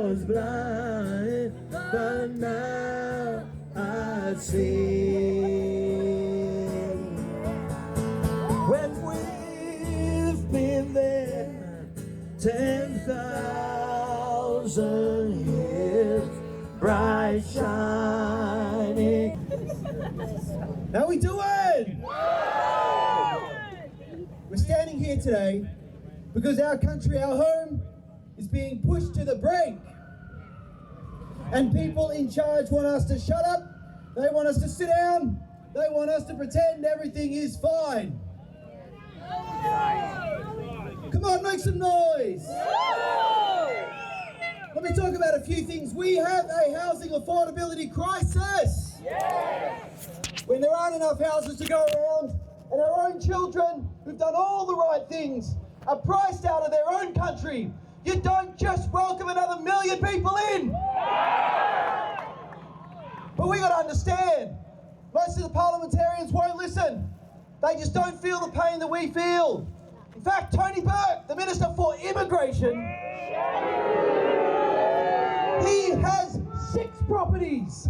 was blind, but now I see. When we've been there 10,000 years, bright shining. How we doing? We're standing here today because our country, our home, is being pushed to the brink. And people in charge want us to shut up, they want us to sit down, they want us to pretend everything is fine. Come on, make some noise. Let me talk about a few things. We have a housing affordability crisis. When there aren't enough houses to go around, and our own children who've done all the right things are priced out of their own country, you don't just welcome another million people in. But we got to understand, most of the parliamentarians won't listen. They just don't feel the pain that we feel. In fact, Tony Burke, the Minister for Immigration, he has 6 properties.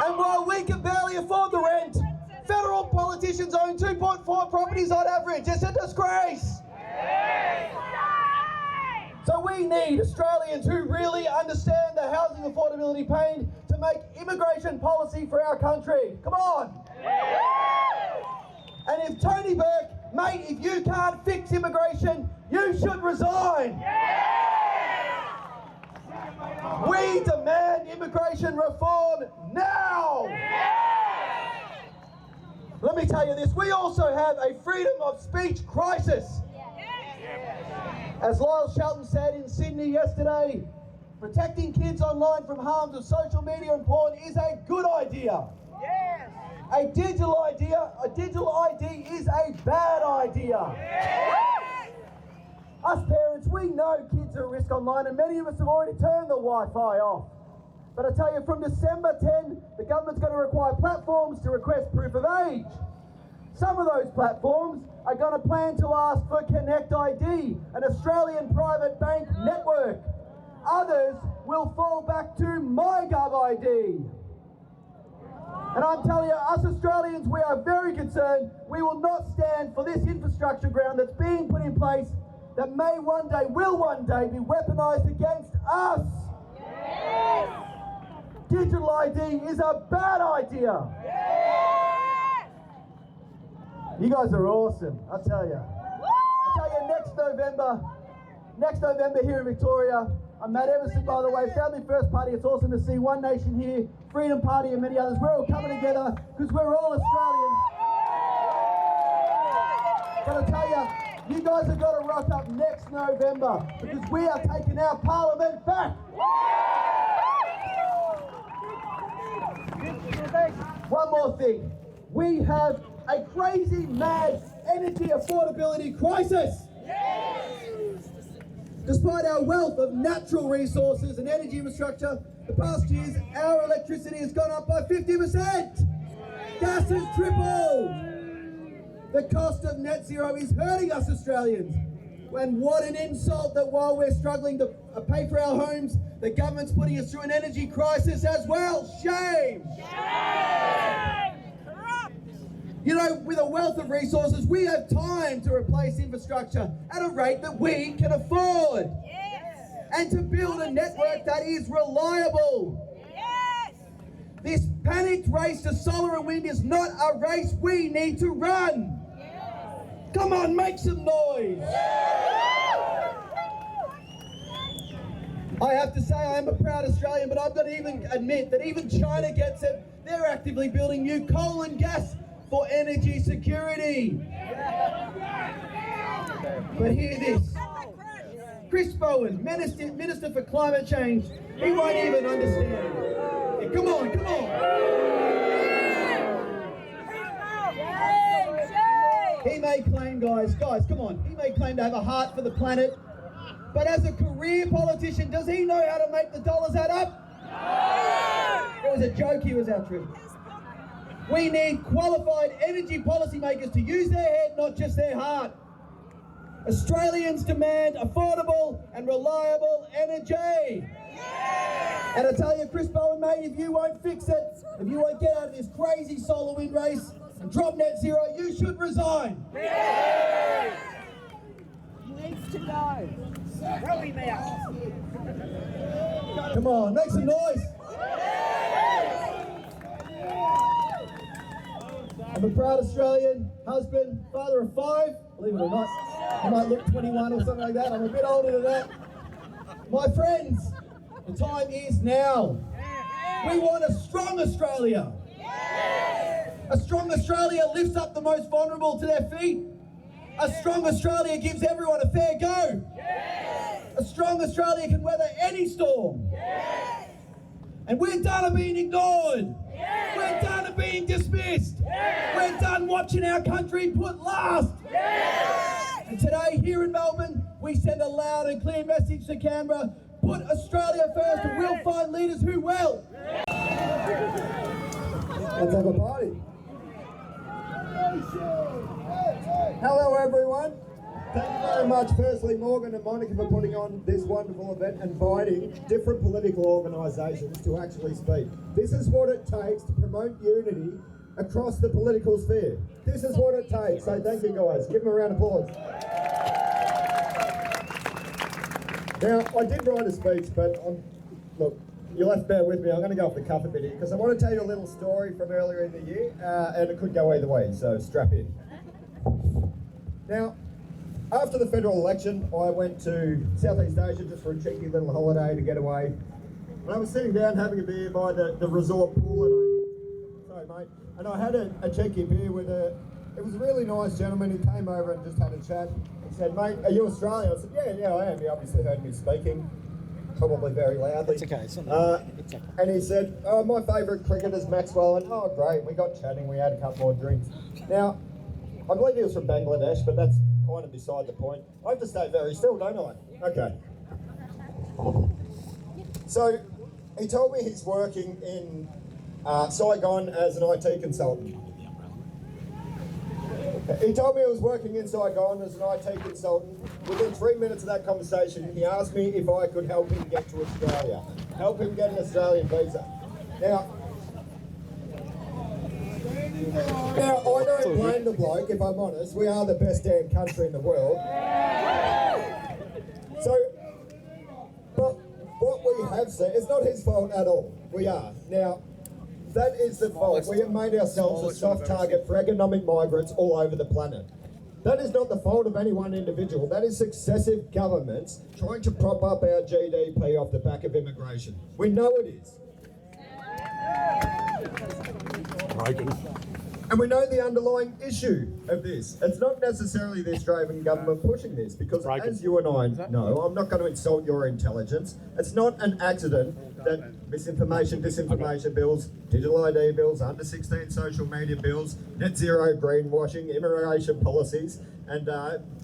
And while we can barely afford the rent, federal politicians own 2.4 properties on average. It's a disgrace. So we need Australians who really understand the housing affordability pain to make immigration policy for our country. Come on. And if Tony Burke, mate, if you can't fix immigration, you should resign. We demand immigration reform now. Let me tell you this, we also have a freedom of speech crisis. As Lyle Shelton said in Sydney yesterday, protecting kids online from harms of social media and porn is a good idea. A digital ID is a bad idea. Us parents, we know kids are at risk online, and many of us have already turned the Wi-Fi off. But I tell you, from December 10, the government's going to require platforms to request proof of age. Some of those platforms are going to plan to ask for Connect ID, an Australian private bank network. Others will fall back to MyGov ID. And I'm telling you, us Australians, we are very concerned. We will not stand for this infrastructure ground that's being put in place that may one day, will one day be weaponised against us. Digital ID is a bad idea. You guys are awesome, I tell you. Next November here in Victoria, I'm Matt Emerson, by the way, Family First Party. It's awesome to see One Nation here, Freedom Party and many others. We're all coming together because we're all Australian. But I tell you, you guys have got to rock up next November because we are taking our parliament back. One more thing. We have a crazy, mad energy affordability crisis. Despite our wealth of natural resources and energy infrastructure, the past years our electricity has gone up by 50%. Gas has tripled. The cost of net zero is hurting us Australians. And what an insult that while we're struggling to pay for our homes, the government's putting us through an energy crisis as well. Shame! Shame! You know, with a wealth of resources, we have time to replace infrastructure at a rate that we can afford. And to build a network that is reliable. This panicked race to solar and wind is not a race we need to run. Come on, make some noise. I have to say I am a proud Australian, but I've got to even admit that even China gets it. They're actively building new coal and gas for energy security. But hear this. Chris Bowen, Minister for Climate Change, he won't even understand. Yeah, come on, come on. He may claim, guys, come on. He may claim to have a heart for the planet. But as a career politician, does he know how to make the dollars add up? No! It was a joke, he was our truth. We need qualified energy policymakers to use their head, not just their heart. Australians demand affordable and reliable energy. And I tell you, Chris Bowen, mate, if you won't fix it, if you won't get out of this crazy solar wind race and drop net zero, you should resign. He needs to go. Throw him out. Come on, make some noise. I'm a proud Australian, husband, father of 5, believe it or not. I might look 21 or something like that, I'm a bit older than that. My friends, the time is now. We want a strong Australia. A strong Australia lifts up the most vulnerable to their feet. A strong Australia gives everyone a fair go. A strong Australia can weather any storm. And we're done of being ignored. We're done of being dismissed. We're done watching our country put last. And today, here in Melbourne, we send a loud and clear message to Canberra. Put Australia first and we'll find leaders who will. Let's have a party. Hello everyone. Thank you very much, firstly Morgan and Monica, for putting on this wonderful event and inviting different political organisations to actually speak. This is what it takes to promote unity across the political sphere. This is what it takes. So thank you guys. Give them a round of applause. Now, I did write a speech, but look, you'll have to bear with me. I'm going to go off the cuff a bit here because I want to tell you a little story from earlier in the year, and it could go either way, so strap in. Now, after the federal election, I went to Southeast Asia just for a cheeky little holiday to get away. And I was sitting down having a beer by the resort pool, and I had a cheeky beer with it was a really nice gentleman. He came over and just had a chat. He said, "Mate, are you Australian?" I said, yeah, I am. He obviously heard me speaking, probably very loudly. It's okay, it's okay. And he said, "Oh, my favourite cricketer's Maxwell." And oh, great, we got chatting, we had a couple more drinks. Now, I believe he was from Bangladesh, but that's kind of beside the point. I have to stay very still, don't I? Okay. So, he told me he's working in Saigon as an IT consultant. He told me he was working in Saigon as an IT consultant. Within 3 minutes of that conversation, he asked me if I could help him get to Australia, help him get an Australian visa. Now, I don't blame the bloke, if I'm honest. We are the best damn country in the world. So, but what we have said, it's not his fault at all. We are. Now, that is the fault. We have made ourselves a soft target for economic migrants all over the planet. That is not the fault of any one individual. That is successive governments trying to prop up our GDP off the back of immigration. We know it is. And we know the underlying issue of this. It's not necessarily the Australian government pushing this, because as you and I know, I'm not going to insult your intelligence. It's not an accident that misinformation, disinformation bills, digital ID bills, under 16 social media bills, net zero greenwashing, immigration policies, and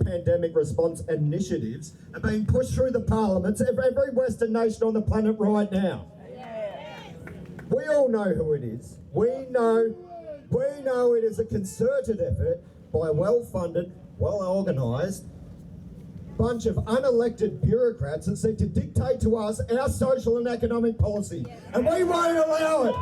pandemic response initiatives are being pushed through the parliaments of every Western nation on the planet right now. We all know who it is. We know it is a concerted effort by a well-funded, well-organised bunch of unelected bureaucrats that seek to dictate to us our social and economic policy. And we won't allow it.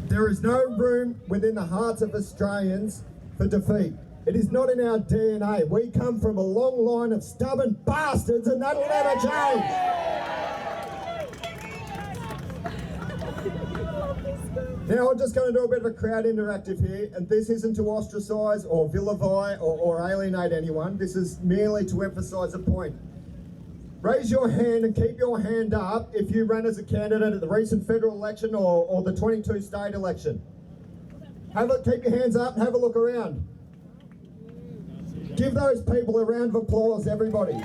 There is no room within the hearts of Australians for defeat. It is not in our DNA. We come from a long line of stubborn bastards, and that will never change. Now I'm just going to do a bit of a crowd interactive here, and this isn't to ostracise or vilify or alienate anyone. This is merely to emphasise a point. Raise your hand and keep your hand up if you ran as a candidate at the recent federal election or the 22 state election. Keep your hands up and have a look around. Give those people a round of applause, everybody.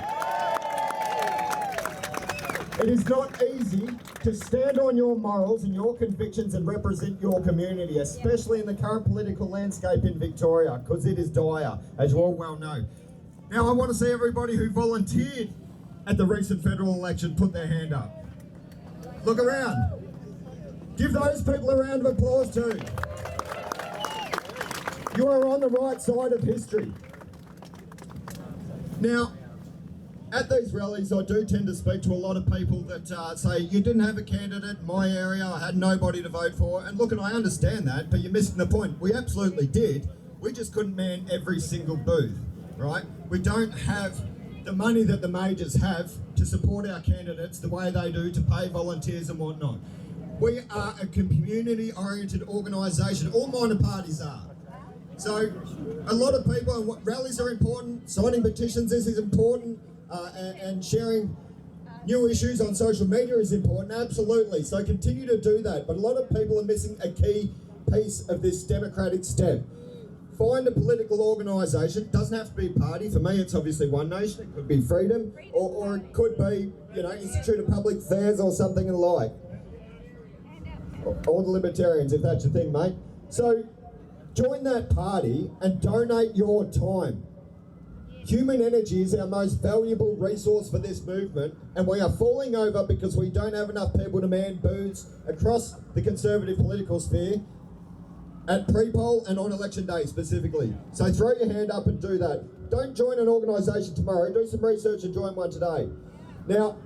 It is not easy to stand on your morals and your convictions and represent your community, especially in the current political landscape in Victoria, because it is dire, as you all well know. Now, I want to see everybody who volunteered at the recent federal election put their hand up. Look around. Give those people a round of applause too. You are on the right side of history. Now, at these rallies, I do tend to speak to a lot of people that say, you didn't have a candidate in my area, I had nobody to vote for. And look, and I understand that, but you're missing the point. We absolutely did. We just couldn't man every single booth, right? We don't have the money that the majors have to support our candidates the way they do, to pay volunteers and whatnot. We are a community-oriented organisation. All minor parties are. So a lot of people, and what rallies are important, signing petitions, this is important, and sharing new issues on social media is important, absolutely. So continue to do that. But a lot of people are missing a key piece of this democratic step. Find a political organisation. Doesn't have to be a party. For me, it's obviously One Nation. It could be Freedom, or it could be, you know, Institute of Public Affairs or something alike. Or the Libertarians, if that's your thing, mate. So join that party and donate your time. Human energy is our most valuable resource for this movement, and we are falling over because we don't have enough people to man booths across the Conservative political sphere at pre-poll and on election day specifically. So throw your hand up and do that. Don't join an organisation tomorrow, do some research and join one today. Now,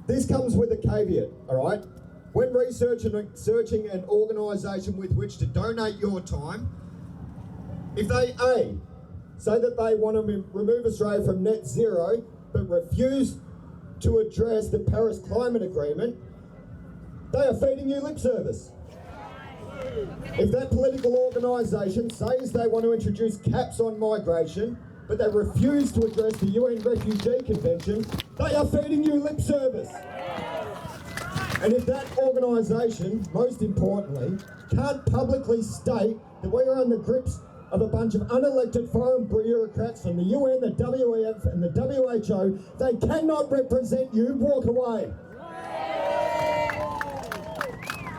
this comes with a caveat, all right? When researching an organisation with which to donate your time, if they, A, say that they want to remove Australia from net zero, but refuse to address the Paris Climate Agreement, they are feeding you lip service. If that political organisation says they want to introduce caps on migration, but they refuse to address the UN Refugee Convention, they are feeding you lip service. And if that organisation, most importantly, can't publicly state that we are in the grips of a bunch of unelected foreign bureaucrats from the UN, the WEF and the WHO, they cannot represent you, walk away.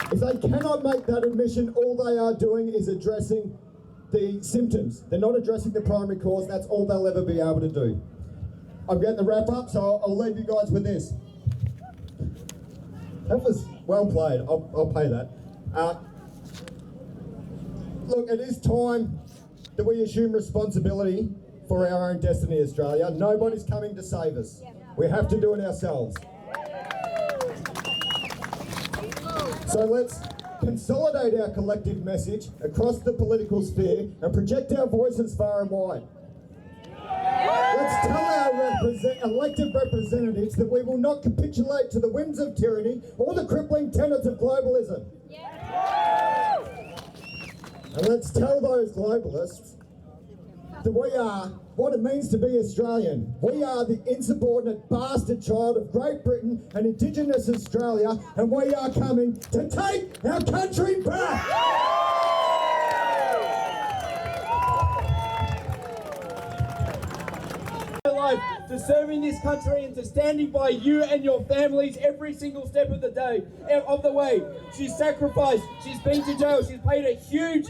If they cannot make that admission, all they are doing is addressing the symptoms. They're not addressing the primary cause. That's all they'll ever be able to do. I'm getting the wrap up, so I'll leave you guys with this. That was well played. I'll pay that. Look, it is time that we assume responsibility for our own destiny, Australia. Nobody's coming to save us. We have to do it ourselves. So let's consolidate our collective message across the political sphere and project our voices far and wide. Let's tell our elected representatives that we will not capitulate to the whims of tyranny or the crippling tenets of globalism. And let's tell those globalists that we are what it means to be Australian. We are the insubordinate bastard child of Great Britain and Indigenous Australia, and we are coming to take our country back! Life to serving this country and to standing by you and your families every single step of the day, of the way. She's sacrificed, she's been to jail, she's paid a huge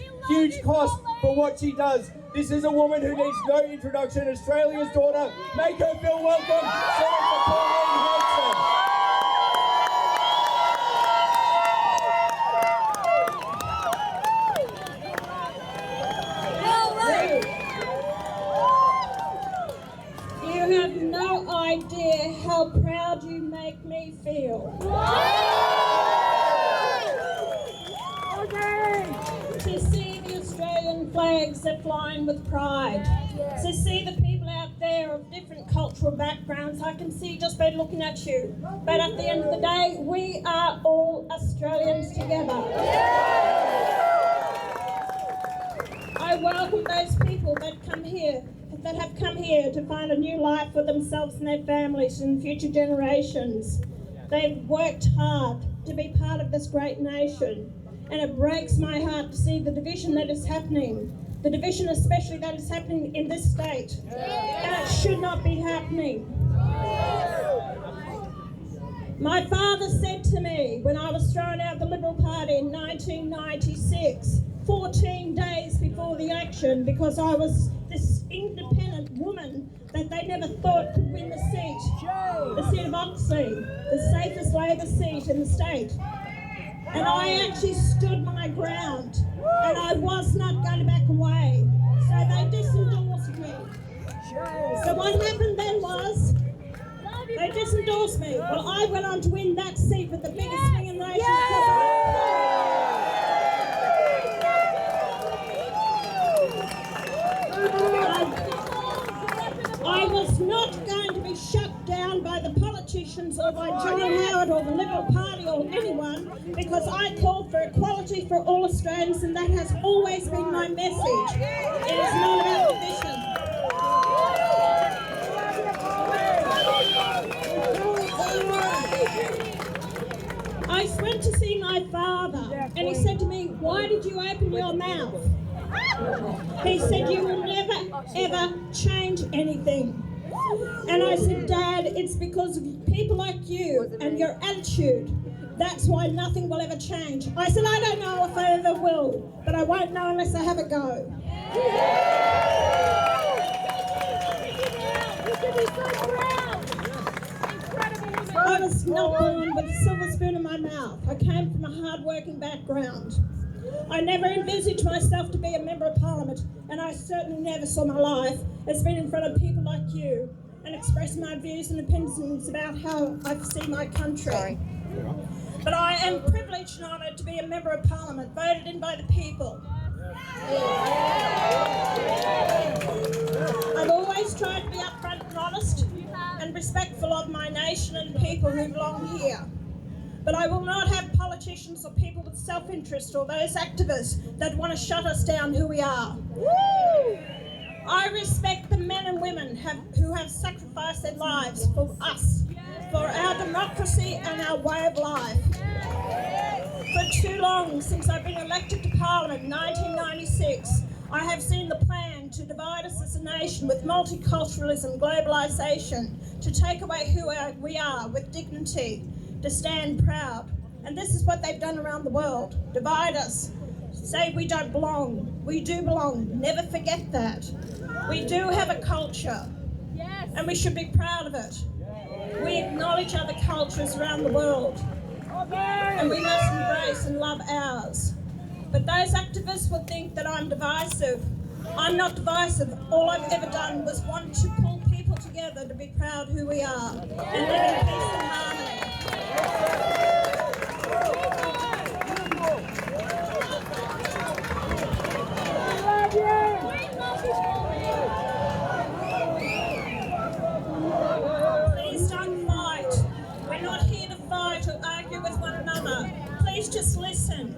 cost for what she does. This is a woman who needs no introduction, Australia's daughter. Make her feel welcome. Senator Pauline Hanson. You have no idea how proud you make me feel. To see the Australian flags that flying with pride. To see the people out there of different cultural backgrounds, I can see just by looking at you. But at the end of the day, we are all Australians together. I welcome those people that have come here to find a new life for themselves and their families and future generations. They've worked hard to be part of this great nation, and it breaks my heart to see the division that is happening, the division especially that is happening in this state, and it should not be happening. My father said to me when I was thrown out of the Liberal Party in 1996, 14 days before the election, because I was this independent woman that they never thought could win the seat of Oxley, the safest Labor seat in the state. And I actually stood my ground, and I was not going to back away. So they disendorsed me. So what happened then was, they disendorsed me. Well, I went on to win that seat with the biggest swing in the nation. I was not going to be shut down by the politicians or by John Howard or the Liberal Party or anyone, because I called for equality for all Australians, and that has always been my message. It is not about division. I went to see my father, and he said to me, "Why did you open your mouth?" He said, "You will never, ever change anything." And I said, "Dad, it's because of people like you and your attitude. That's why nothing will ever change." I said, "I don't know if I ever will, but I won't know unless I have a go." I was not born with a silver spoon in my mouth. I came from a hard-working background. I never envisaged myself to be a member of Parliament, and I certainly never saw my life as being in front of people like you and express my views and opinions about how I see my country. But I am privileged and honoured to be a member of Parliament, voted in by the people. I've always tried to be upfront and honest and respectful of my nation and the people who belong here. But I will not have politicians or people with self-interest or those activists that want to shut us down who we are. I respect the men and women who have sacrificed their lives for us, for our democracy and our way of life. For too long, since I've been elected to Parliament in 1996, I have seen the plan to divide us as a nation with multiculturalism, globalisation, to take away who we are with dignity, to stand proud. And this is what they've done around the world. Divide us. Say we don't belong. We do belong. Never forget that. We do have a culture. And we should be proud of it. We acknowledge other cultures around the world. And we must embrace and love ours. But those activists will think that I'm divisive. I'm not divisive. All I've ever done was want to pull people together to be proud who we are and live in peace and harmony. Please don't fight. We're not here to fight or argue with one another. Please just listen.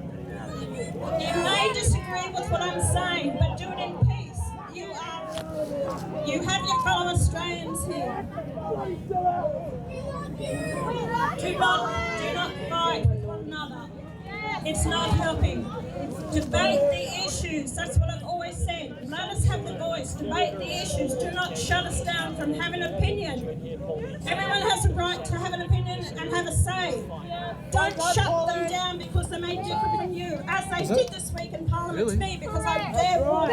You may disagree with what I'm saying, but do it in peace. You have your fellow Australians here. Do not fight with one another. It's not helping. Debate the issues. That's what I've always said. Let us have the voice. Debate the issues. Do not shut us down from having an opinion. Everyone has a right to have an opinion and have a say. Don't shut them down because they may differ from you, as they did this week in Parliament to me, because I'm their voice.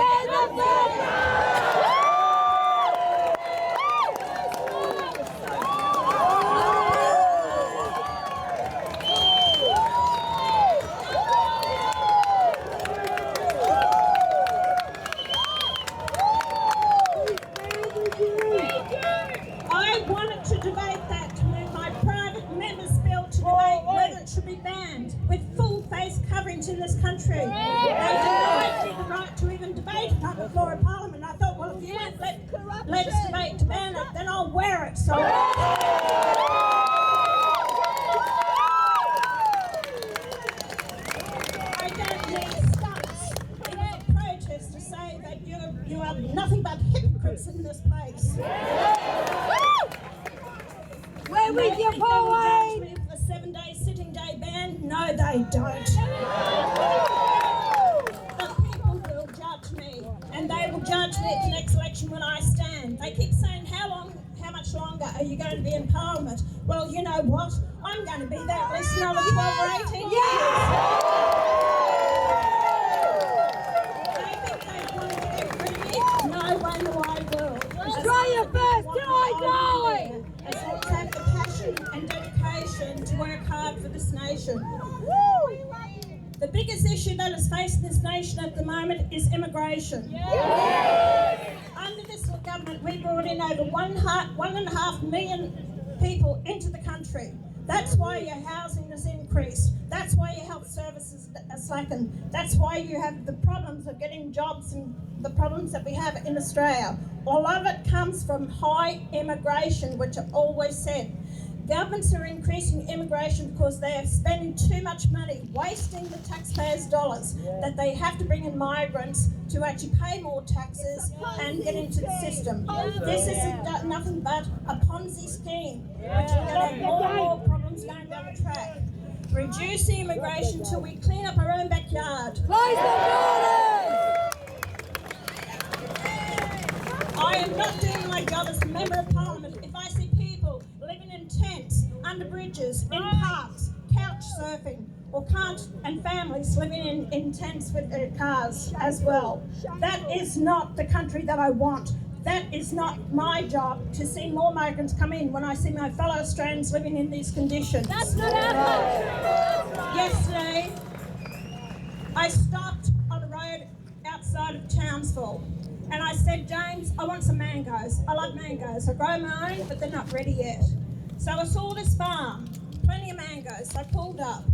In this country. They denied me the right to even debate it on the floor of Parliament. I thought, well, if you won't let us debate to ban it, then I'll wear it. So I don't need stunts in a protest to say that you are nothing but hypocrites in this place. Where with your Pauline? A 7-day sitting day ban? No, they don't. The people will judge me, and they will judge me at the next election when I stand. They keep saying, how much longer are you going to be in Parliament? Well, you know what? I'm going to be there at least another 12 or 18 years. They think they want to get rid of me? No way do I will. Australia first, till I die! As long as I have the passion and dedication to work hard for this nation. biggest issue that is facing this nation at the moment is immigration. Under this government, we brought in over 1.5 million people into the country. That's why your housing has increased. That's why your health services are slackened. That's why you have the problems of getting jobs and the problems that we have in Australia. A lot of it comes from high immigration, which I've always said. Governments are increasing immigration because they are spending too much money, wasting the taxpayers' dollars, that they have to bring in migrants to actually pay more taxes and get into the system. This is nothing but a Ponzi scheme, which we're going to have more and more problems going down the track. Reduce the immigration until we clean up our own backyard. I am not doing my job as a Member of Parliament if I see people living in tents, under bridges, in parks, couch surfing, and families living in tents with their cars as well. That is not the country that I want. That is not my job to see more migrants come in when I see my fellow Australians living in these conditions. That's not happening. Yesterday, I stopped on the road outside of Townsville. And I said, James, I want some mangoes. I love mangoes. I grow my own, but they're not ready yet. So I saw this farm, plenty of mangoes. I pulled up,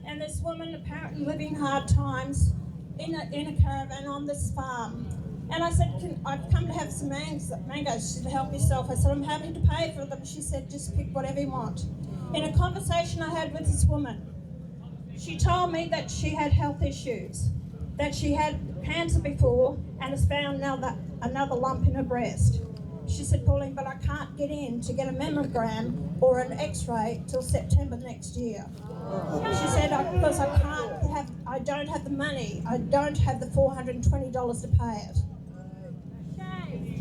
and this woman apparently living hard times in a caravan on this farm. And I said, I've come to have some mangoes. She said, help yourself. I said, I'm happy to pay for them. She said, just pick whatever you want. In a conversation I had with this woman, she told me that she had health issues, that she had cancer before and has found another lump in her breast. She said, Pauline, but I can't get in to get a mammogram or an x-ray till September next year. She said, because I don't have the money, I don't have the $420 to pay it.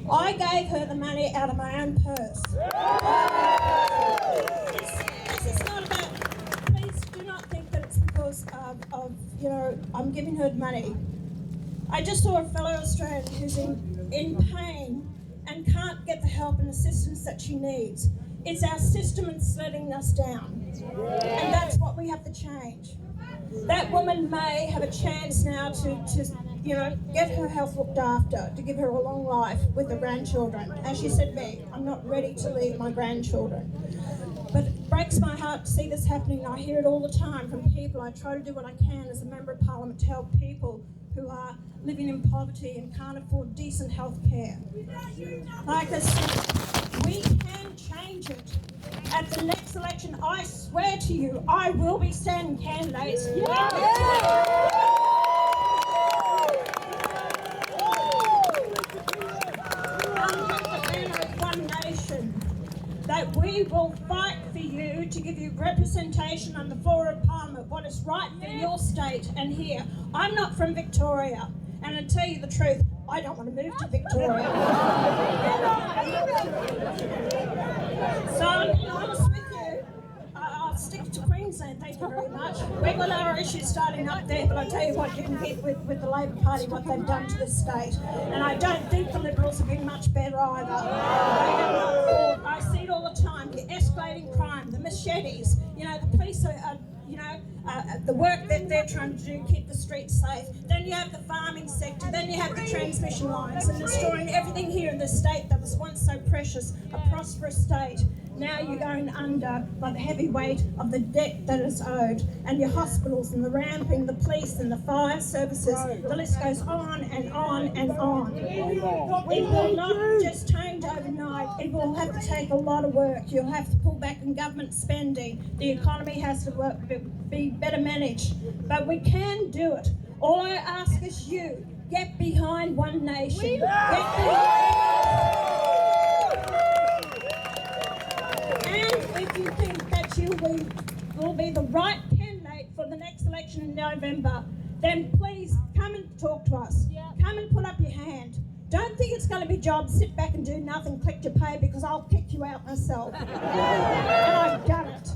I gave her the money out of my own purse. This is not about, please do not think that it's because I'm giving her money. I just saw a fellow Australian who's in pain and can't get the help and assistance that she needs. It's our system that's letting us down. And that's what we have to change. That woman may have a chance now to get her health looked after, to give her a long life with her grandchildren. As she said to me, I'm not ready to leave my grandchildren. But it breaks my heart to see this happening. I hear it all the time from people. I try to do what I can as a Member of Parliament to help people who are living in poverty and can't afford decent health care. Like I said, we can change it. At the next election, I swear to you, I will be standing candidates. Under the banner of One Nation, that we will fight for you to give you representation on the floor of Parliament, what is right for your state and here. I'm not from Victoria, and to tell you the truth, I don't want to move to Victoria. So I'm being honest with you, I'll stick to Queensland, thank you very much. We've got our issues starting up there, but I tell you what, you can get with the Labor Party what they've done to this state. And I don't think the Liberals have been much better either. They have not fought. I see it all the time, the escalating crime, the machetes, the police are the work that they're trying to do, keep the streets safe. Then you have the farming sector, then you have the transmission lines and destroying everything here in this state that was once so precious, a prosperous state. Now you're going under by the heavy weight of the debt that is owed, and your hospitals and the ramping, the police and the fire services, the list goes on and on and on. It will not just change overnight, it will have to take a lot of work. You'll have to pull back on government spending, the economy has to be better managed, but we can do it. All I ask is you, get behind One Nation. If you think that you will be the right candidate for the next election in November, then please come and talk to us. Come and put up your hand. Don't think it's going to be jobs, sit back and do nothing, collect your pay, because I'll pick you out myself. And I've done it.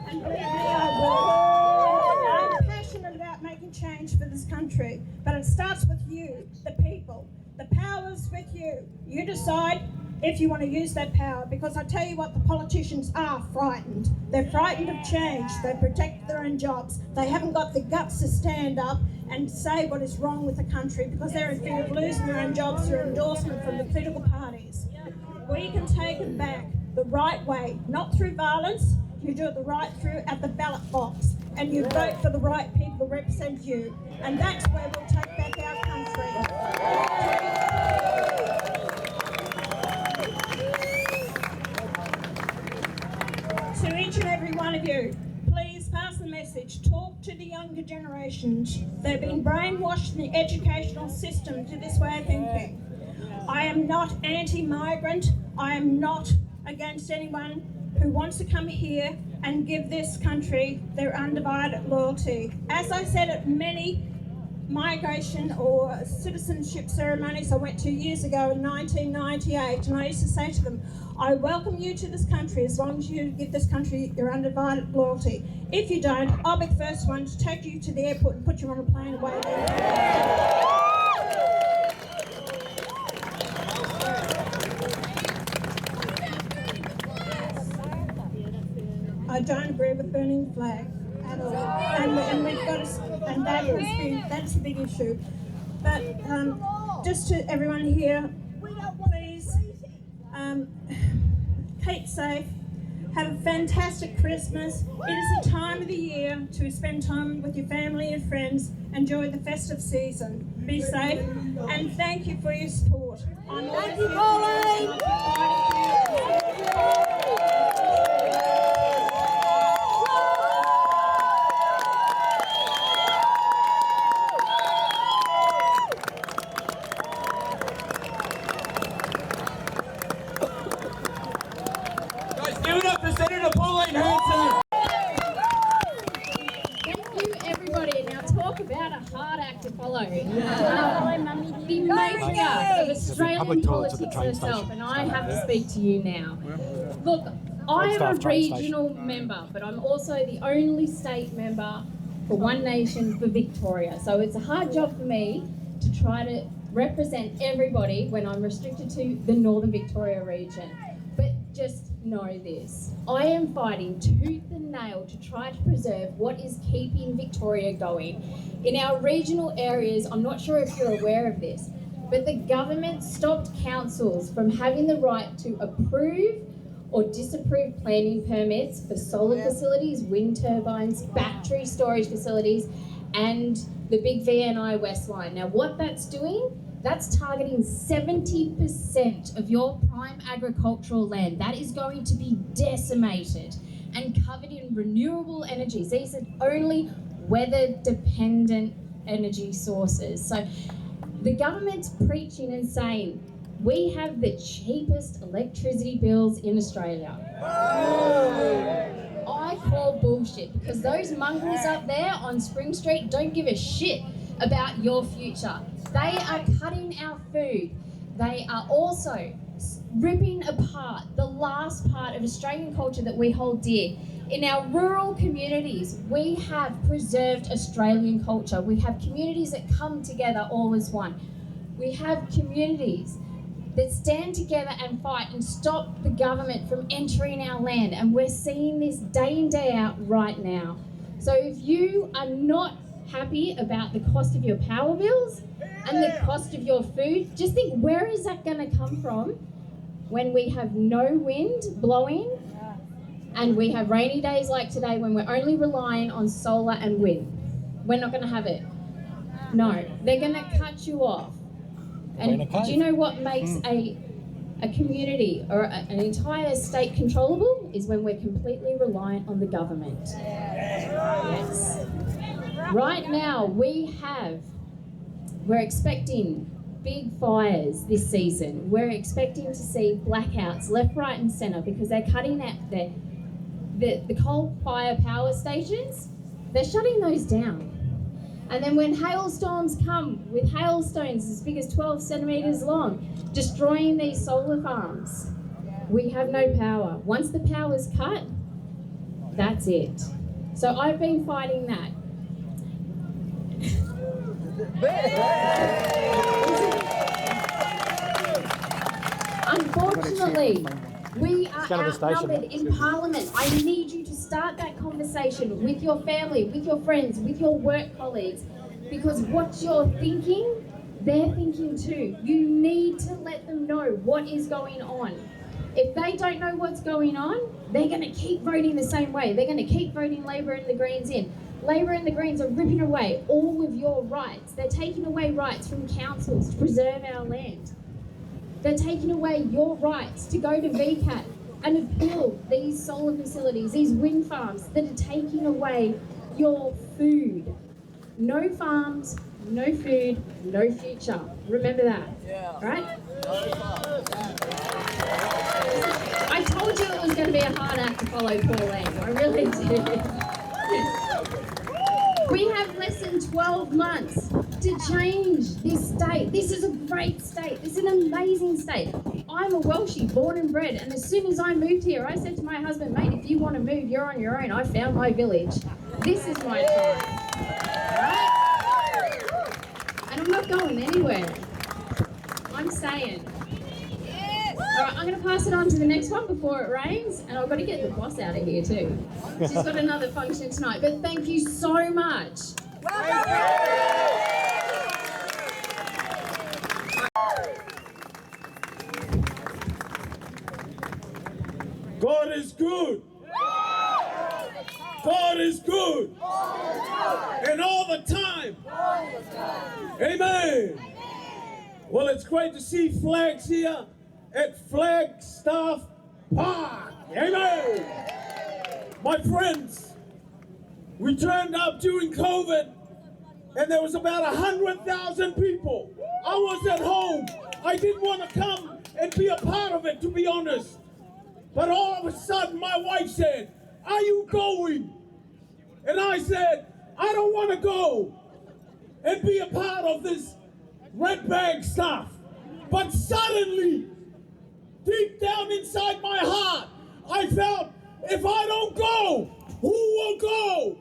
And believe me, I will. I'm passionate about making change for this country, but it starts with you, the people. The power's with you. You decide if you want to use that power, because I tell you what, the politicians are frightened. They're frightened of change. They protect their own jobs. They haven't got the guts to stand up and say what is wrong with the country because they're in fear of losing their own jobs through endorsement from the political parties. We can take it back the right way, not through violence. You do it the right through at the ballot box, and you vote for the right people to represent you, and that's where we'll take back our country. To each and every one of you, please pass the message. Talk to the younger generations. They've been brainwashed in the educational system to this way of thinking. I am not anti-migrant. I am not against anyone who wants to come here and give this country their undivided loyalty. As I said at many migration or citizenship ceremonies I went to years ago in 1998, and I used to say to them, I welcome you to this country as long as you give this country your undivided loyalty. If you don't, I'll be the first one to take you to the airport and put you on a plane away there. I don't agree with burning the flag at all, and we've got to, and that's a big issue. But just to everyone here, please keep safe. Have a fantastic Christmas. It is a time of the year to spend time with your family and friends. Enjoy the festive season. Be safe, and thank you for your support. Thank you, Pauline. Give it up for Senator Pauline Hanson. Thank you, everybody. Now talk about a hard act to follow. The matriarch of Australian politics herself, and I have to speak to you now. Look, I am a regional member, but I'm also the only state member for One Nation for Victoria. So it's a hard job for me to try to represent everybody when I'm restricted to the Northern Victoria region. But just know this, I am fighting tooth and nail to try to preserve what is keeping Victoria going. In our regional areas, I'm not sure if you're aware of this, but the government stopped councils from having the right to approve or disapprove planning permits for solar facilities, wind turbines, battery storage facilities, and the big VNI West Line. Now what that's doing, that's targeting 70% of your prime agricultural land. That is going to be decimated and covered in renewable energies. These are only weather-dependent energy sources. So the government's preaching and saying, we have the cheapest electricity bills in Australia. I call bullshit, because those mongrels up there on Spring Street don't give a shit about your future. They are cutting our food. They are also ripping apart the last part of Australian culture that we hold dear. In our rural communities, we have preserved Australian culture. We have communities that come together all as one. We have communities that stand together and fight and stop the government from entering our land. And we're seeing this day in, day out right now. So if you are not happy about the cost of your power bills and the cost of your food, just think, where is that going to come from when we have no wind blowing and we have rainy days like today when we're only relying on solar and wind? We're not going to have it. No, they're going to cut you off. And do you know what makes a community or an entire state controllable? Is when we're completely reliant on the government. Yes. Right now, we're expecting big fires this season. We're expecting to see blackouts left, right and centre because they're cutting out the coal-fired power stations. They're shutting those down. And then when hailstorms come with hailstones as big as 12 centimetres long, destroying these solar farms, we have no power. Once the power's cut, that's it. So I've been fighting that. Unfortunately, we are outnumbered in Parliament. I need you to start that conversation with your family, with your friends, with your work colleagues, because what you're thinking, they're thinking too. You need to let them know what is going on. If they don't know what's going on, they're going to keep voting the same way. They're going to keep voting Labor and the Greens in. Labor and the Greens are ripping away all of your rights. They're taking away rights from councils to preserve our land. They're taking away your rights to go to VCAT and build these solar facilities, these wind farms that are taking away your food. No farms, no food, no future. Remember that, right? I told you it was going to be a hard act to follow, Pauline. I really did. We have less than 12 months to change this state. This is a great state. This is an amazing state. I'm a Welshie, born and bred, and as soon as I moved here, I said to my husband, mate, if you want to move, you're on your own. I found my village. This is my time. Right? And I'm not going anywhere. I'm staying. All right, I'm going to pass it on to the next one before it rains, and I've got to get the boss out of here too. She's got another function tonight, but thank you so much. God is good. God is good. And all the time. Amen. Well, it's great to see flags here at Flagstaff Park. Amen. My friends, we turned up during COVID and there was about 100,000 people. I was at home. I didn't want to come and be a part of it, to be honest. But all of a sudden, my wife said, "Are you going?" And I said, "I don't want to go and be a part of this red bag stuff." But suddenly, deep down inside my heart, I felt, if I don't go, who will go?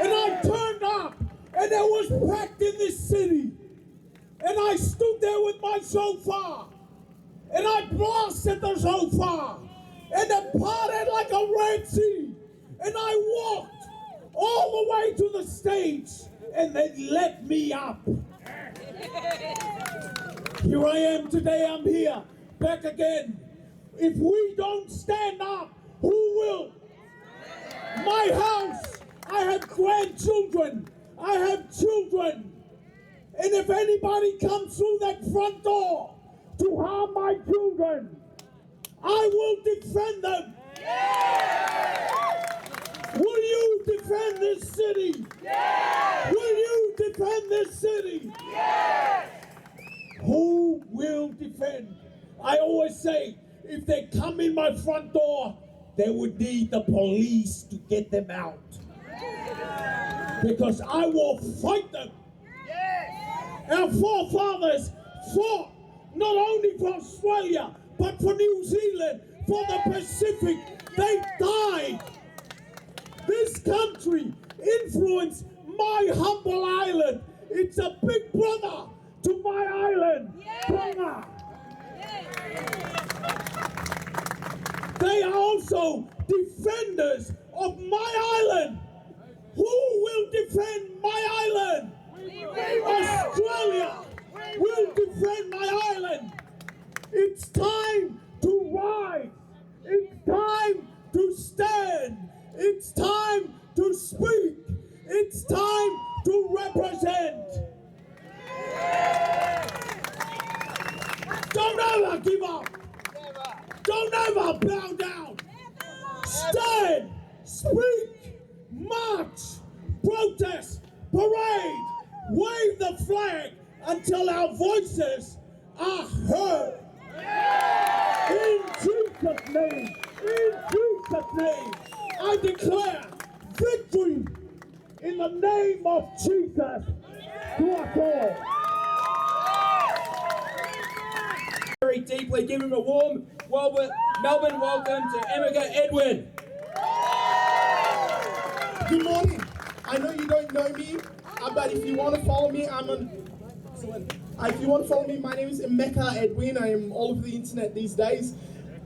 And I turned up, and there was packed in this city. And I stood there with my shofar, and I blasted the shofar, and it parted like a Red Sea. And I walked all the way to the stage, and they let me up. Here I am today, I'm here, back again. If we don't stand up, who will? My house, I have grandchildren, I have children. And if anybody comes through that front door to harm my children, I will defend them. Will you defend this city? Will you defend this city? Who will defend? I always say, if they come in my front door, they would need the police to get them out. Because I will fight them. Our forefathers fought not only for Australia, but for New Zealand, for the Pacific. They died. This country influenced my humble island. It's a big brother to my island. Tonga. They are also defenders of my island. Who will defend my island? Australia will defend my island. It's time to rise. It's time to stand. It's time to speak. It's time to represent. Don't ever give up. Don't ever bow down. Stand, speak, march, protest, parade, wave the flag until our voices are heard. In Jesus' name, I declare victory in the name of Jesus to us all. Very deeply, give him a warm Melbourne welcome to Emeka Edwin. Good morning. I know you don't know me, but if you want to follow me, I'm on If you want to follow me, my name is Emeka Edwin. I am all over the internet these days.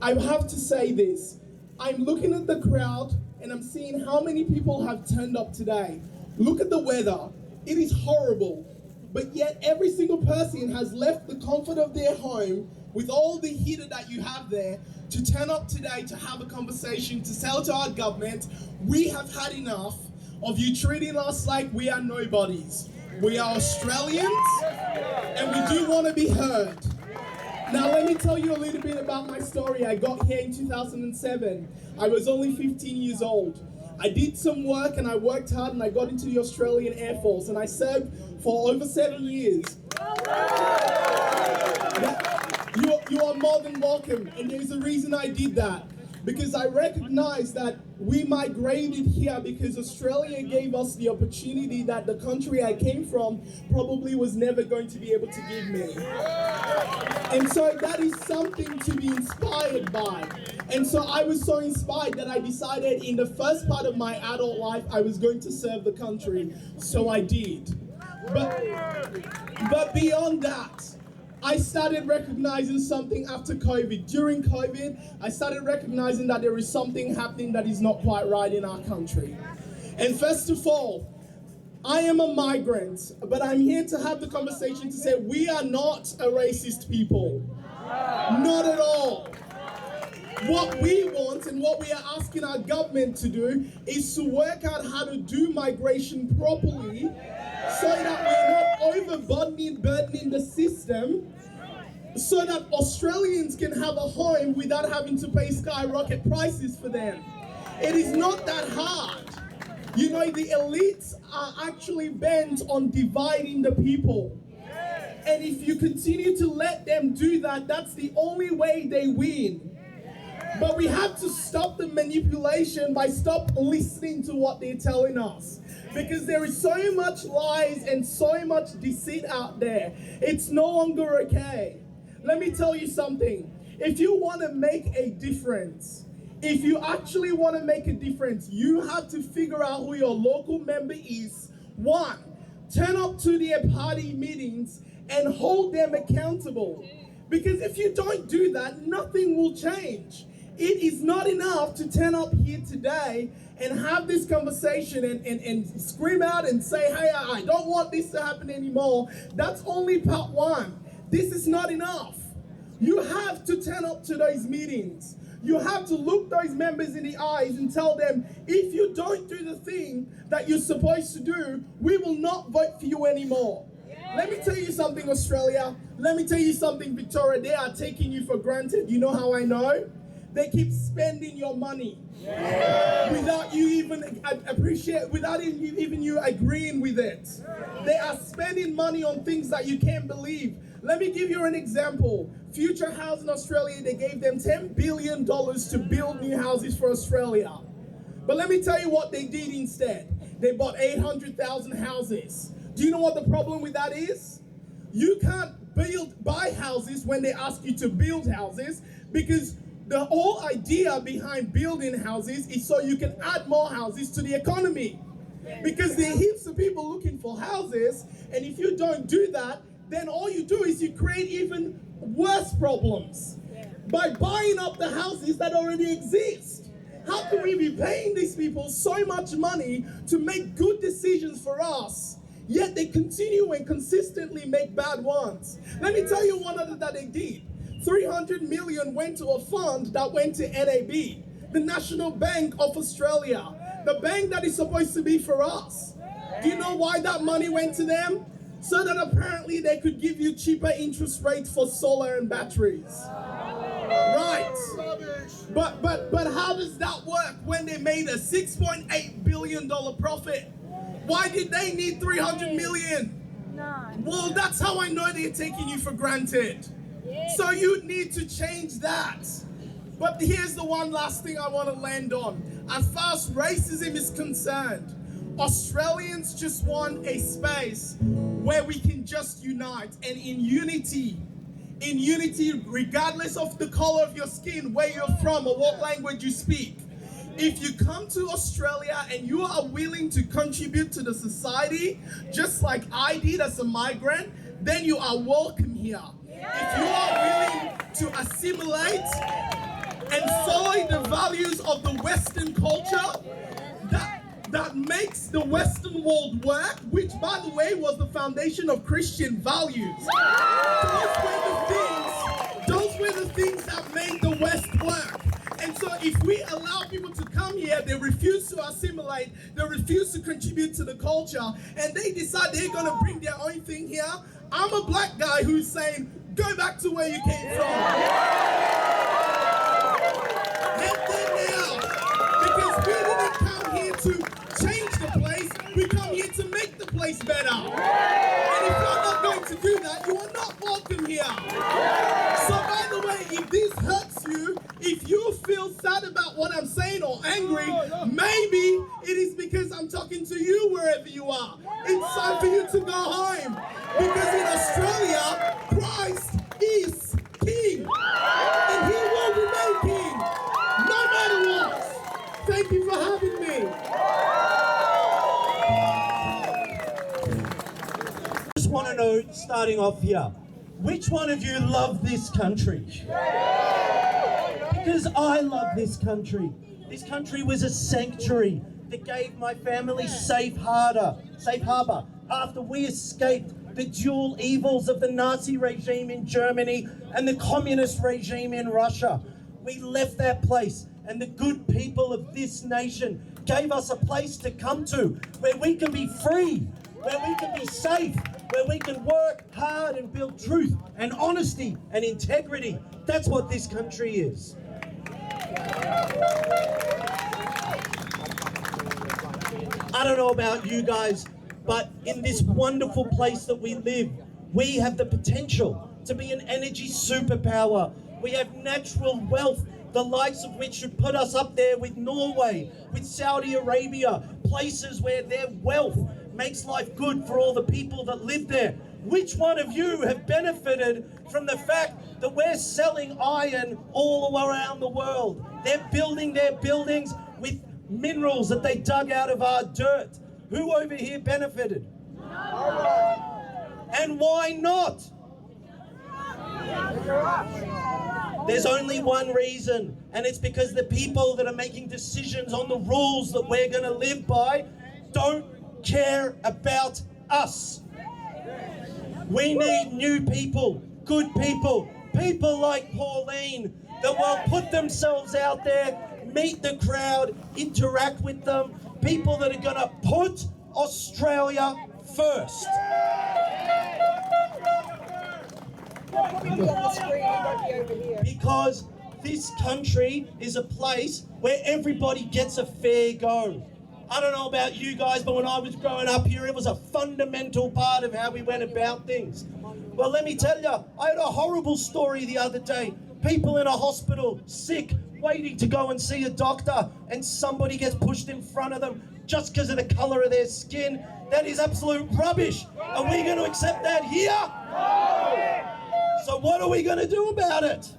I have to say this. I'm looking at the crowd and I'm seeing how many people have turned up today. Look at the weather. It is horrible. But yet every single person has left the comfort of their home with all the heater that you have there to turn up today to have a conversation, to tell to our government, we have had enough of you treating us like we are nobodies. We are Australians and we do want to be heard. Now let me tell you a little bit about my story. I got here in 2007. I was only 15 years old. I did some work and I worked hard and I got into the Australian Air Force and I served for over 7 years. You are more than welcome, and there's a reason I did that. Because I recognized that we migrated here because Australia gave us the opportunity that the country I came from probably was never going to be able to give me. And so that is something to be inspired by. And so I was so inspired that I decided in the first part of my adult life I was going to serve the country. So I did. But beyond that, I started recognizing something after COVID. During COVID, I started recognizing that there is something happening that is not quite right in our country. And first of all, I am a migrant, but I'm here to have the conversation to say we are not a racist people. Not at all. What we want and what we are asking our government to do is to work out how to do migration properly so that we're not burdening the system, so that Australians can have a home without having to pay skyrocket prices for them. It is not that hard. You know, the elites are actually bent on dividing the people. And if you continue to let them do that, that's the only way they win. But we have to stop the manipulation by stop listening to what they're telling us. Because there is so much lies and so much deceit out there. It's no longer okay. Let me tell you something. If you want to make a difference, if you actually want to make a difference, you have to figure out who your local member is. One, turn up to their party meetings and hold them accountable. Because if you don't do that, nothing will change. It is not enough to turn up here today and have this conversation and scream out and say, hey, I don't want this to happen anymore. That's only part one. This is not enough. You have to turn up to those meetings. You have to look those members in the eyes and tell them, if you don't do the thing that you're supposed to do, we will not vote for you anymore. Let me tell you something, Australia. Let me tell you something, Victoria. They are taking you for granted. You know how I know? They keep spending your money without you even without even you agreeing with it. They are spending money on things that you can't believe. Let me give you an example. Future Housing Australia, they gave them $10 billion to build new houses for Australia. But let me tell you what they did instead. They bought 800,000 houses. Do you know what the problem with that is? You can't buy houses when they ask you to build houses, because the whole idea behind building houses is so you can add more houses to the economy. Because there are heaps of people looking for houses, and if you don't do that, then all you do is you create even worse problems by buying up the houses that already exist. How can we be paying these people so much money to make good decisions for us, yet they continue and consistently make bad ones? Let me tell you one other that they did. 300 million went to a fund that went to NAB, the National Bank of Australia, the bank that is supposed to be for us. Do you know why that money went to them? So that apparently they could give you cheaper interest rates for solar and batteries. Right. But how does that work when they made a $6.8 billion profit? Why did they need 300 million? Well, that's how I know they're taking you for granted. So you need to change that. But here's the one last thing I want to land on. As far as racism is concerned, Australians just want a space where we can just unite, and in unity, regardless of the color of your skin, where you're from, or what language you speak. If you come to Australia and you are willing to contribute to the society, just like I did as a migrant, then you are welcome here. If you are willing to assimilate and follow the values of the Western culture that makes the Western world work, which by the way was the foundation of Christian values. Those were the things that made the West work. And so if we allow people to come here, they refuse to assimilate, they refuse to contribute to the culture, and they decide they're going to bring their own thing here. I'm a black guy who's saying, go back to where you came from. Head there now. Because we didn't come here to change the place, we come here to make the place better. And if you're not going to do that, you are not welcome here. So by the way, if this hurts you, if you feel sad about what I'm saying or angry, maybe it is because I'm talking to you wherever you are. It's time for you to go home. Because in Australia, Christ is King. And he will remain King, no matter what. Thank you for having me. I just want to know, starting off here, which one of you love this country? Because I love this country. This country was a sanctuary that gave my family safe harbor after we escaped the dual evils of the Nazi regime in Germany and the communist regime in Russia. We left that place, and the good people of this nation gave us a place to come to where we can be free, where we can be safe, where we can work hard and build truth and honesty and integrity. That's what this country is. I don't know about you guys, but in this wonderful place that we live, we have the potential to be an energy superpower. We have natural wealth, the likes of which should put us up there with Norway, with Saudi Arabia, places where their wealth makes life good for all the people that live there. Which one of you have benefited from the fact that we're selling iron all around the world? They're building their buildings with minerals that they dug out of our dirt. Who over here benefited? And why not? There's only one reason, and it's because the people that are making decisions on the rules that we're going to live by don't care about us. We need new people, good people, people like Pauline that will put themselves out there, meet the crowd, interact with them, people that are going to put Australia first. Because this country is a place where everybody gets a fair go. I don't know about you guys, but when I was growing up here, it was a fundamental part of how we went about things. Well, let me tell you, I had a horrible story the other day. People in a hospital, sick, waiting to go and see a doctor, and somebody gets pushed in front of them just because of the colour of their skin. That is absolute rubbish. Are we going to accept that here? No! So what are we going to do about it?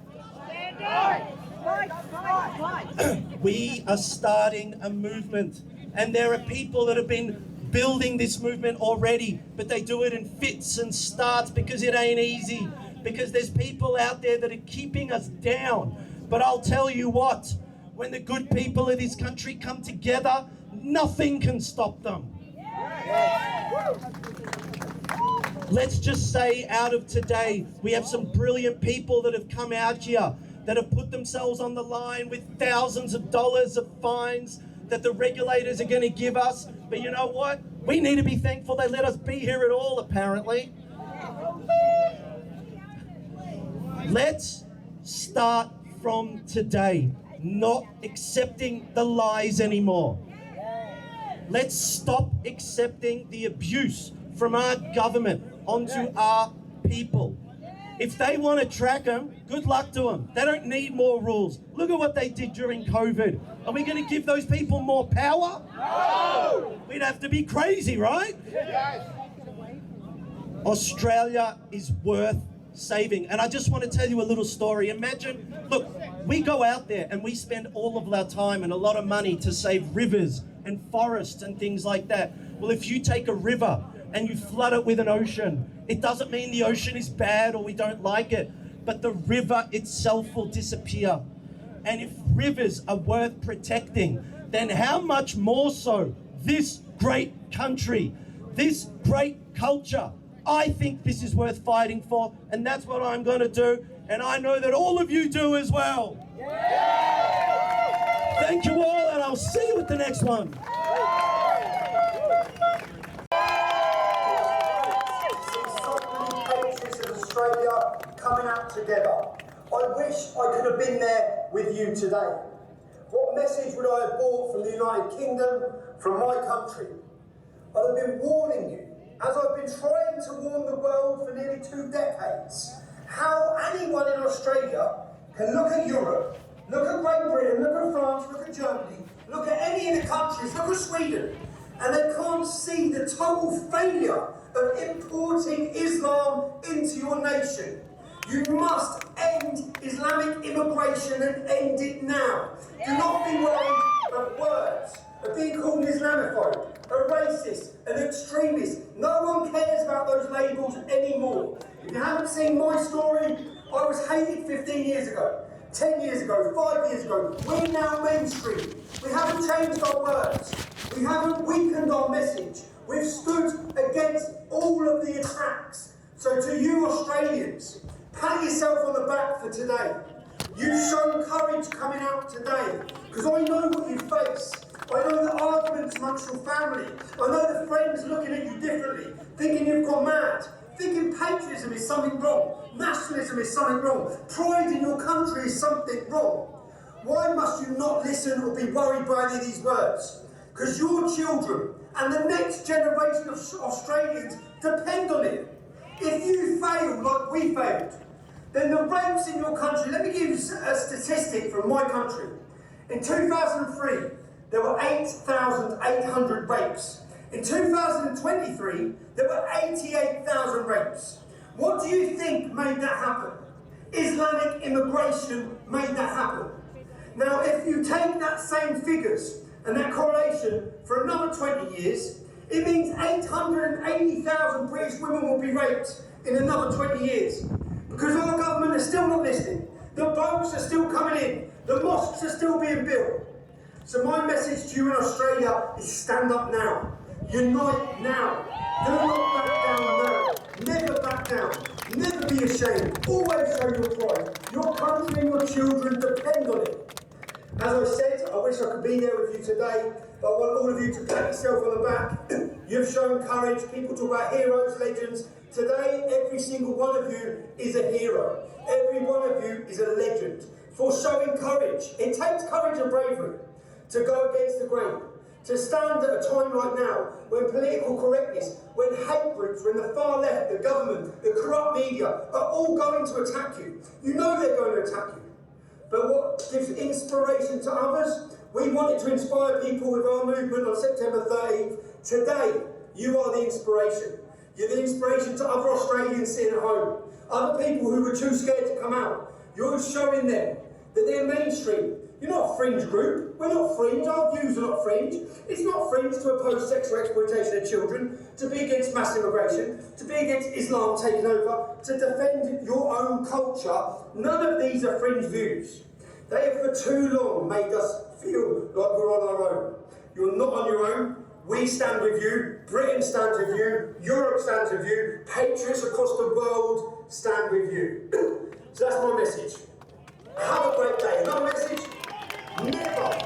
We are starting a movement, and there are people that have been building this movement already, but they do it in fits and starts because it ain't easy, because there's people out there that are keeping us down. But I'll tell you what, when the good people of this country come together, nothing can stop them. Let's just say out of today, we have some brilliant people that have come out here that have put themselves on the line with thousands of dollars of fines that the regulators are going to give us. But you know what? We need to be thankful they let us be here at all, apparently. Let's start from today, not accepting the lies anymore. Let's stop accepting the abuse from our government onto our people. If they want to track them, good luck to them. They don't need more rules. Look at what they did during COVID. Are we going to give those people more power? No! We'd have to be crazy, right? Yes. Australia is worth saving. And I just want to tell you a little story. Imagine, look, we go out there and we spend all of our time and a lot of money to save rivers and forests and things like that. Well, if you take a river and you flood it with an ocean. It doesn't mean the ocean is bad or we don't like it, but the river itself will disappear. And if rivers are worth protecting, then how much more so this great country, this great culture? I think this is worth fighting for, and that's what I'm going to do, and I know that all of you do as well. Thank you all, and I'll see you at the next one. Australia coming out together. I wish I could have been there with you today. What message would I have brought from the United Kingdom, from my country? I'd have been warning you, as I've been trying to warn the world for nearly 2 decades, how anyone in Australia can look at Europe, look at Great Britain, look at France, look at Germany, look at any of the countries, look at Sweden, and they can't see the total failure of importing Islam into your nation. You must end Islamic immigration and end it now. Do not be worried of words, of being called an Islamophobe, a racist, an extremist. No one cares about those labels anymore. If you haven't seen my story, I was hated 15 years ago, 10 years ago, 5 years ago. We're now mainstream. We haven't changed our words. We haven't weakened our message. We've stood against all of the attacks. So to you Australians, pat yourself on the back for today. You've shown courage coming out today, because I know what you face. I know the arguments amongst your family. I know the friends looking at you differently, thinking you've gone mad, thinking patriotism is something wrong, nationalism is something wrong, pride in your country is something wrong. Why must you not listen or be worried by any of these words? Because your children and the next generation of Australians depend on it. If you fail like we failed, then the rapes in your country, let me give you a statistic from my country. In 2003, there were 8,800 rapes. In 2023, there were 88,000 rapes. What do you think made that happen? Islamic immigration made that happen. Now, if you take that same figures and that correlation for another 20 years, it means 880,000 British women will be raped in another 20 years. Because our government is still not listening. The boats are still coming in. The mosques are still being built. So my message to you in Australia is stand up now. Unite now. Do not back down now. Never back down. Never be ashamed. Always show your pride. Your country and your children depend on it. As I said, I wish I could be there with you today, but I want all of you to pat yourself on the back. You've shown courage. People talk about heroes, legends. Today, every single one of you is a hero. Every one of you is a legend for showing courage. It takes courage and bravery to go against the grain, to stand at a time like now when political correctness, when hate groups, when the far left, the government, the corrupt media are all going to attack you. You know they're going to attack you. But what gives inspiration to others? We wanted to inspire people with our movement on September 13th. Today, you are the inspiration. You're the inspiration to other Australians sitting at home, other people who were too scared to come out. You're showing them that they're mainstream. You're not a fringe group. We're not fringe. Our views are not fringe. It's not fringe to oppose sexual exploitation of children, to be against mass immigration, to be against Islam taking over, to defend your own culture. None of these are fringe views. They have for too long made us feel like we're on our own. You're not on your own. We stand with you. Britain stands with you. Europe stands with you. Patriots across the world stand with you. So that's my message. Have a great day. Another message? Never.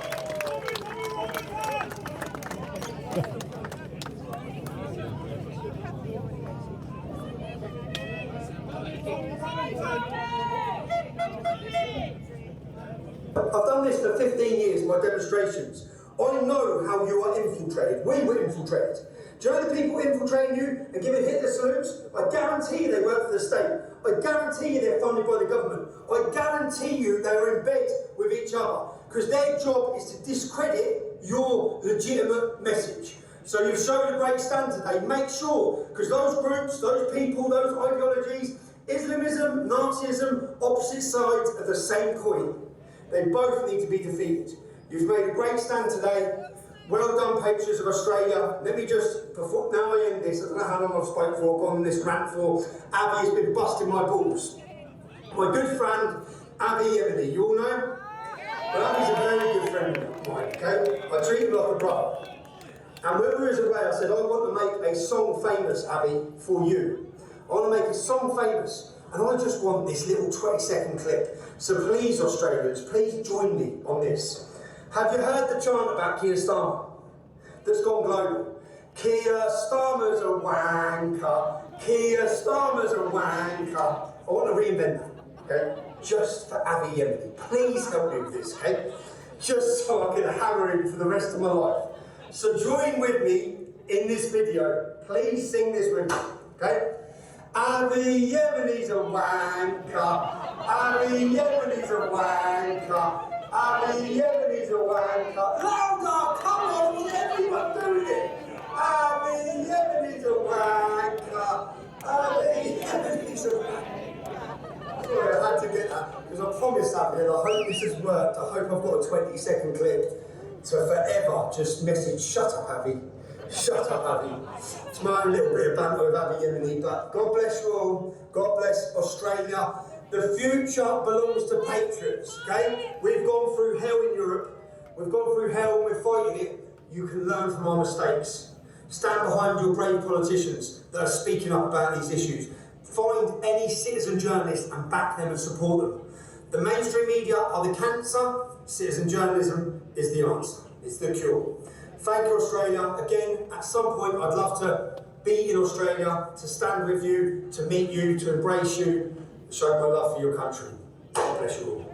I've done this for 15 years, my demonstrations. I know how you are infiltrated. We were infiltrated. Do you know the people infiltrating you and giving Hitler salutes? I guarantee you they work for the state. I guarantee you they're funded by the government. I guarantee you they are in bed with each other. Because their job is to discredit your legitimate message. So you've shown a great stand today. Make sure, because those groups, those people, those ideologies, Islamism, Nazism, opposite sides of the same coin. They both need to be defeated. You've made a great stand today. Well done, patriots of Australia. Let me just, before now I end this, I don't know how long I've spoken for, gone on this rant for. Abby has been busting my balls. My good friend, Abby Emily, you all know? Well, Abby's a very good friend of mine, okay? I treat him like a brother. And when we was away, I said, I want to make a song famous, Abby, for you. I want to make a song famous. And I just want this little 20-second clip. So please, Australians, please join me on this. Have you heard the chant about Keir Starmer that's gone global? Keir Starmer's a wanker. Keir Starmer's a wanker. I want to reinvent that, okay? Just for Abby Emily. Please help me with this, okay? Just so I can hammer him for the rest of my life. So join with me in this video. Please sing this with me, okay? Abby Emily's a wanker. Abby Emily's a wanker. Abby Emily's a wanker. Louder! Come on, will everyone do it? Abby Emily's a wanker. Abby Emily's a wanker. Sorry, I had to get that because I promised Abby, and I hope this has worked. I hope I've got a 20-second clip to forever just message, shut up, Abby. Shut up, Abby. It's my own little bit of banter with Abby Emily, but God bless you all. God bless Australia. The future belongs to patriots, okay? We've gone through hell in Europe. We've gone through hell and we're fighting it. You can learn from our mistakes. Stand behind your brave politicians that are speaking up about these issues. Find any citizen journalist and back them and support them. The mainstream media are the cancer. Citizen journalism is the answer. It's the cure. Thank you, Australia. Again, at some point, I'd love to be in Australia, to stand with you, to meet you, to embrace you, show my love for your country. God bless you all.